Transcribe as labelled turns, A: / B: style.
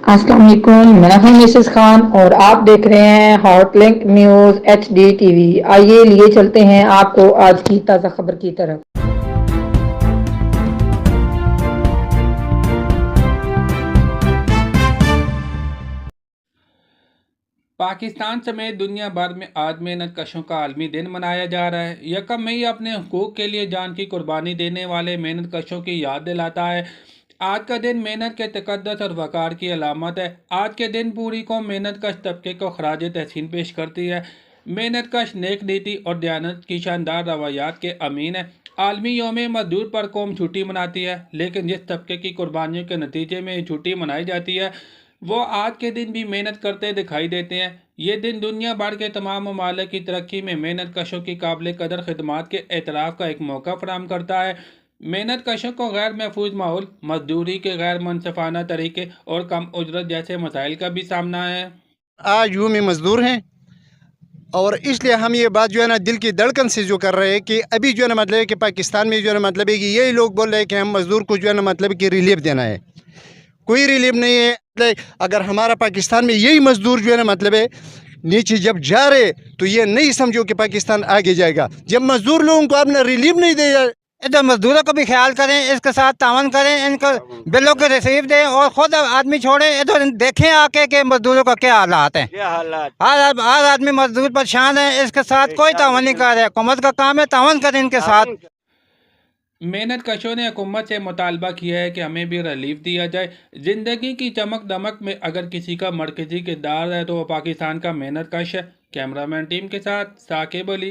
A: अस्सलाम वालेकुम, मैं हूं मिसेस खान और आप देख रहे हैं hot link news HD TV। आइए लिए चलते हैं आपको आज की ताज़ा खबर की तरफ।
B: पाकिस्तान समेत दुनिया भर में आज मेहनत कशों का आलमी दिन मनाया जा रहा है। यकम मई अपने हुकूक के लिए जान की कुर्बानी देने वाले मेहनत कशों की याद दिलाता है। आज का दिन मेहनत के तकद्दस और वक़ार की अलामत है। आज के दिन पूरी कौम मेहनत कश तबके को खराज तहसीन पेश करती है। मेहनत कश नेक नीति और दयानत की शानदार रवायात के अमीन है। आलमी यौम मजदूर पर कौम छुट्टी मनाती है, लेकिन जिस तबके की कुर्बानियों के नतीजे में छुट्टी मनाई जाती है वो आज के दिन भी मेहनत करते दिखाई देते हैं। ये दिन दुनिया भर के तमाम ममालिक की तरक्की में मेहनत कशों की काबिल कदर खिदमात के एतराफ़ का एक मौका फराहम करता है। मेहनत कशों को गैर महफूज माहौल, मजदूरी के गैर मनसफाना तरीके और कम उजरत जैसे मसाइल का भी सामना है।
C: आज यूं में मजदूर हैं और इसलिए हम ये बात जो है ना दिल की धड़कन से जो कर रहे हैं कि अभी जो है ना मतलब है कि पाकिस्तान में जो है ना मतलब है कि यही लोग बोल रहे हैं कि हम मजदूर को जो है ना मतलब कि रिलीफ देना है। कोई रिलीफ नहीं है। अगर हमारा पाकिस्तान में यही मजदूर जो है ना मतलब है नीचे जब जा रहे तो ये नहीं समझो कि पाकिस्तान आगे जाएगा। जब मजदूर लोगों को आपने रिलीफ नहीं दिया,
D: इधर मजदूरों को भी ख्याल करें, इसके साथ तावन करें, इनको बिलों के रिसीव दें और खुद आदमी छोड़ें। इधर देखें आके कि मजदूरों का क्या हालात हैं। हर आदमी मजदूर परेशान है, इसके साथ कोई तावन नहीं कर रहा है। हुकूमत का काम है तावन करें इनके साथ।
B: मेहनत कशों ने हुकूमत से मुतालबा किया है कि हमें भी रिलीफ दिया जाए। ज़िंदगी की चमक दमक में अगर किसी का मरकजी किरदार है तो वो पाकिस्तान का मेहनत कश है। कैमरामैन टीम के साथ साकिब अली।